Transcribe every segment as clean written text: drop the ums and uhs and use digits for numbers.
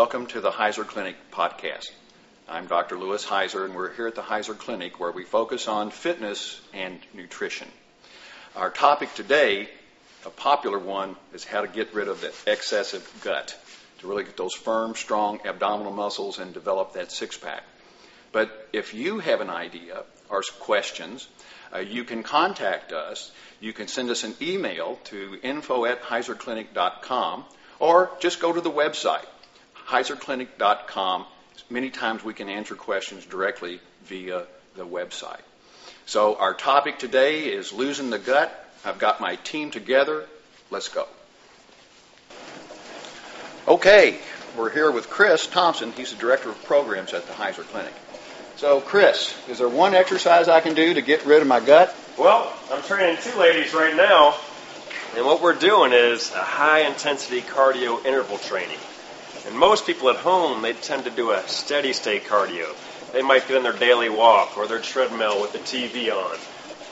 welcome to the Heuser Clinic podcast. I'm Dr. Louis Heuser, and we're here at the Heuser Clinic where we focus on fitness and nutrition. Our topic today, a popular one, is how to get rid of the excessive gut, to really get those firm, strong abdominal muscles and develop that six-pack. But if you have an idea or questions, you can contact us. You can send us an email to info@heuserclinic.com or just go to the website, heuserclinic.com. Many times we can answer questions directly via the website. So our topic today is losing the gut. I've got my team together. Let's go. Okay, we're here with Chris Thompson. He's the Director of Programs at the Heuser Clinic. So, Chris, is there one exercise I can do to get rid of my gut? Well, I'm training two ladies right now, and what we're doing is a high-intensity cardio interval training. And most people at home, they tend to do a steady-state cardio. They might get in their daily walk or their treadmill with the TV on.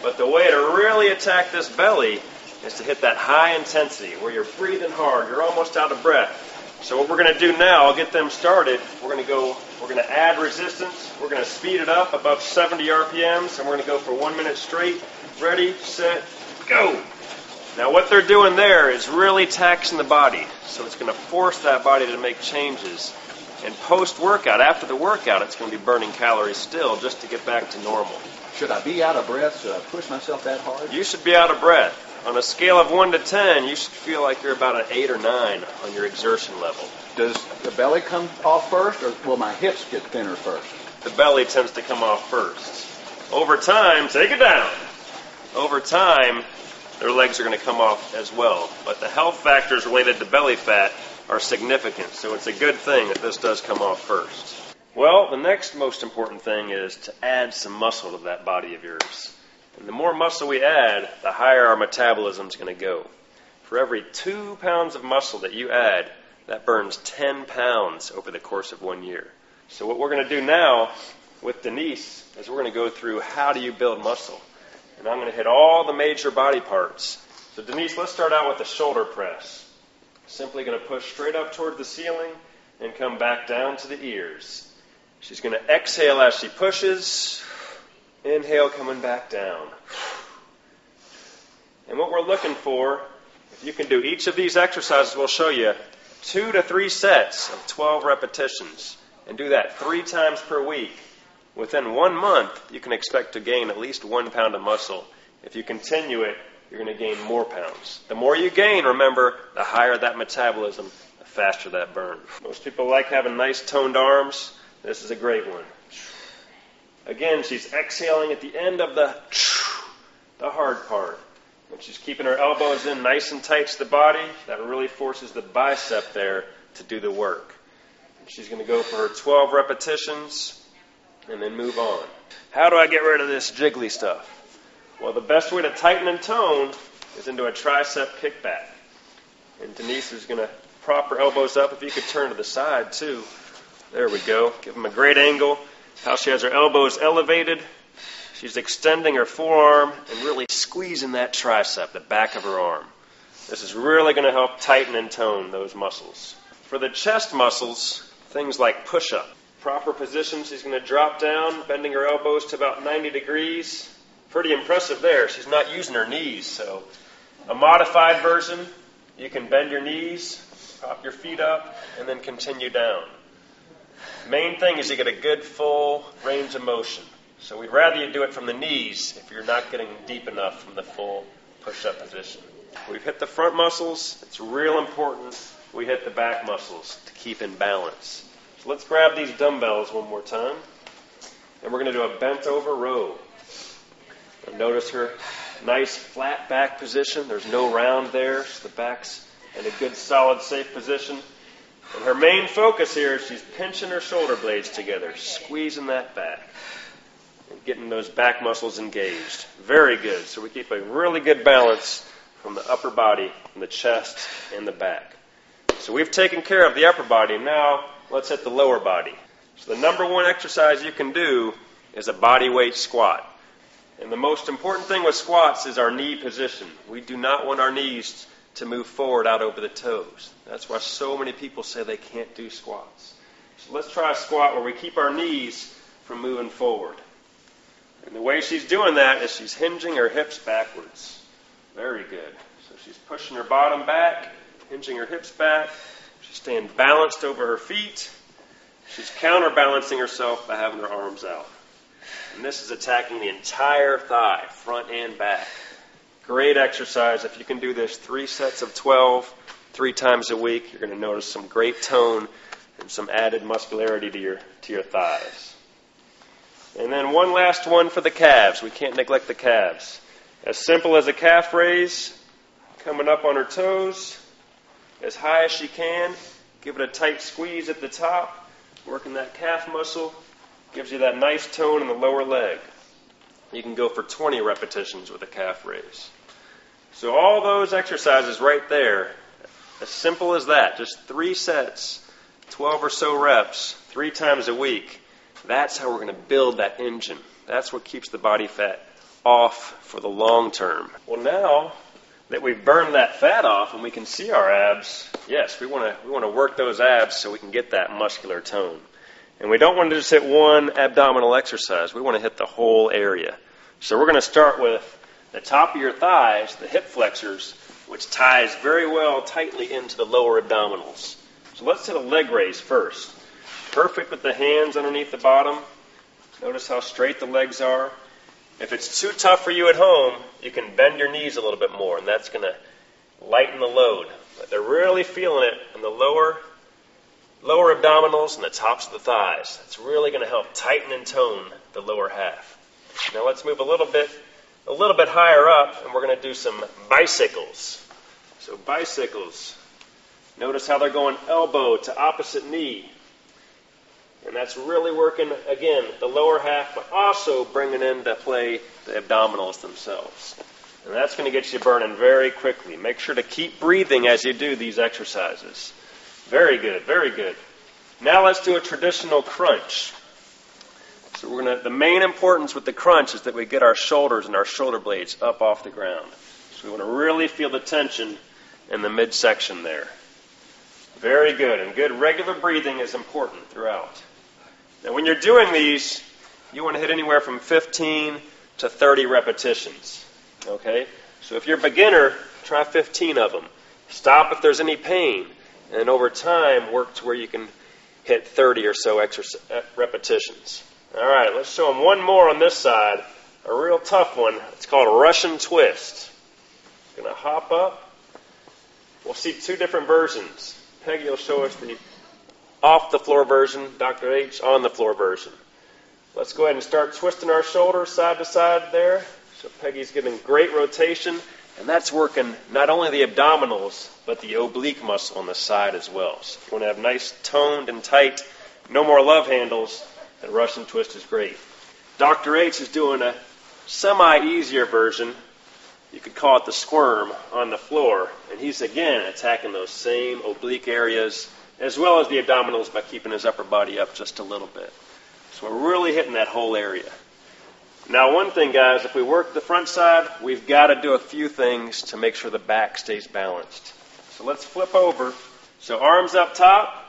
But the way to really attack this belly is to hit that high intensity where you're breathing hard, you're almost out of breath. So what we're going to do now, I'll get them started. We're going to add resistance. We're going to speed it up above 70 RPMs, and we're going to go for 1 minute straight. Ready, set, go. Now what they're doing there is really taxing the body. So it's going to force that body to make changes. And post-workout, after the workout, it's going to be burning calories still just to get back to normal. Should I be out of breath? Should I push myself that hard? You should be out of breath. On a scale of 1 to 10, you should feel like you're about an 8 or 9 on your exertion level. Does the belly come off first, or will my hips get thinner first? The belly tends to come off first. Over time, take it down. Over time, their legs are going to come off as well. But the health factors related to belly fat are significant, so it's a good thing that this does come off first. Well, the next most important thing is to add some muscle to that body of yours. And the more muscle we add, the higher our metabolism is going to go. For every 2 pounds of muscle that you add, that burns 10 pounds over the course of 1 year. So what we're going to do now with Denise is we're going to go through how do you build muscle. And I'm going to hit all the major body parts. So Denise, let's start out with the shoulder press. Simply going to push straight up toward the ceiling and come back down to the ears. She's going to exhale as she pushes. Inhale, coming back down. And what we're looking for, if you can do each of these exercises, we'll show you 2 to 3 sets of 12 repetitions. And do that 3 times per week. Within 1 month, you can expect to gain at least 1 pound of muscle. If you continue it, you're going to gain more pounds. The more you gain, remember, the higher that metabolism, the faster that burn. Most people like having nice toned arms. This is a great one. Again, she's exhaling at the end of the hard part. When she's keeping her elbows in nice and tight to the body, that really forces the bicep there to do the work. And she's going to go for her 12 repetitions and then move on. How do I get rid of this jiggly stuff? Well, the best way to tighten and tone is into a tricep kickback. And Denise is going to prop her elbows up. If you could turn to the side, too. There we go. Give them a great angle. How she has her elbows elevated. She's extending her forearm and really squeezing that tricep, the back of her arm. This is really going to help tighten and tone those muscles. For the chest muscles, things like push-up. Proper position, she's going to drop down, bending her elbows to about 90 degrees. Pretty impressive there. She's not using her knees, so a modified version, you can bend your knees, prop your feet up, and then continue down. Main thing is you get a good full range of motion. So we'd rather you do it from the knees if you're not getting deep enough from the full push-up position. We've hit the front muscles. It's real important we hit the back muscles to keep in balance. So let's grab these dumbbells one more time. And we're going to do a bent over row. And notice her nice flat back position. There's no round there. So the back's in a good solid safe position. And her main focus here is she's pinching her shoulder blades together, squeezing that back, and getting those back muscles engaged. Very good. So we keep a really good balance from the upper body, from the chest, and the back. So we've taken care of the upper body. Now let's hit the lower body. So the number one exercise you can do is a body weight squat. And the most important thing with squats is our knee position. We do not want our knees to move forward out over the toes. That's why so many people say they can't do squats. So let's try a squat where we keep our knees from moving forward. And the way she's doing that is she's hinging her hips backwards. Very good. So she's pushing her bottom back, hinging her hips back. She's staying balanced over her feet. She's counterbalancing herself by having her arms out. And this is attacking the entire thigh, front and back. Great exercise. If you can do this 3 sets of 12, 3 times a week, you're going to notice some great tone and some added muscularity to your thighs. And then one last one for the calves. We can't neglect the calves. As simple as a calf raise, coming up on her toes, as high as she can. Give it a tight squeeze at the top, working that calf muscle. Gives you that nice tone in the lower leg. You can go for 20 repetitions with a calf raise. So all those exercises right there, as simple as that, just 3 sets, 12 or so reps, 3 times a week. That's how we're going to build that engine. That's what keeps the body fat off for the long term. Well, now that we've burned that fat off and we can see our abs, yes, we want to work those abs so we can get that muscular tone. And we don't want to just hit one abdominal exercise. We want to hit the whole area. So we're going to start with the top of your thighs, the hip flexors, which ties very well tightly into the lower abdominals. So let's hit a leg raise first. Perfect with the hands underneath the bottom. Notice how straight the legs are. If it's too tough for you at home, you can bend your knees a little bit more, and that's going to lighten the load. But they're really feeling it in the lower abdominals and the tops of the thighs. It's really going to help tighten and tone the lower half. Now let's move a little bit higher up, and we're going to do some bicycles. So bicycles. Notice how they're going elbow to opposite knee. And that's really working, again, the lower half, but also bringing into play the abdominals themselves. And that's going to get you burning very quickly. Make sure to keep breathing as you do these exercises. Very good, very good. Now let's do a traditional crunch. So the main importance with the crunch is that we get our shoulders and our shoulder blades up off the ground. So we want to really feel the tension in the midsection there. Very good, and good regular breathing is important throughout. Now when you're doing these, you want to hit anywhere from 15 to 30 repetitions. Okay? So if you're a beginner, try 15 of them. Stop if there's any pain. And over time, work to where you can hit 30 or so repetitions. All right, let's show them one more on this side. A real tough one. It's called a Russian twist. Going to hop up. We'll see 2 different versions. Peggy will show us the off-the-floor version, Dr. H on the floor version. Let's go ahead and start twisting our shoulders side to side there. So Peggy's giving great rotation, and that's working not only the abdominals, but the oblique muscle on the side as well. So if you want to have nice toned and tight, no more love handles, the Russian twist is great. Dr. H is doing a semi-easier version. You could call it the squirm on the floor. And he's, again, attacking those same oblique areas as well as the abdominals by keeping his upper body up just a little bit. So we're really hitting that whole area. Now, one thing, guys, if we work the front side, we've got to do a few things to make sure the back stays balanced. So let's flip over. So arms up top,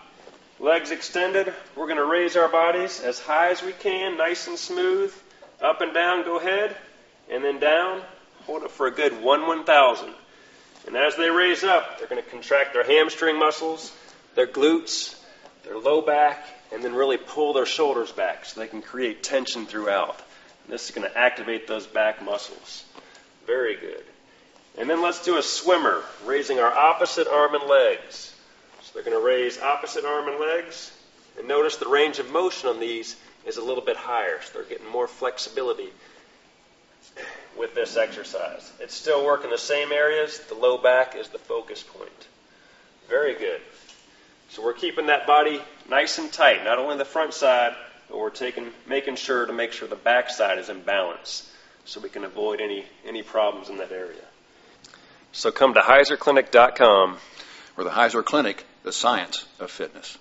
legs extended. We're going to raise our bodies as high as we can, nice and smooth. Up and down, go ahead, and then down. Hold it for a good 1/1000. And as they raise up, they're going to contract their hamstring muscles, their glutes, their low back, and then really pull their shoulders back so they can create tension throughout. And this is going to activate those back muscles. Very good. And then let's do a swimmer, raising our opposite arm and legs. So they're going to raise opposite arm and legs. And notice the range of motion on these is a little bit higher, so they're getting more flexibility with this exercise. It's still working the same areas. The low back is the focus point. Very good. So we're keeping that body nice and tight, not only the front side, but we're making sure to make sure the back side is in balance so we can avoid any problems in that area. So come to HeuserClinic.com. Or the Heuser Clinic, the science of fitness.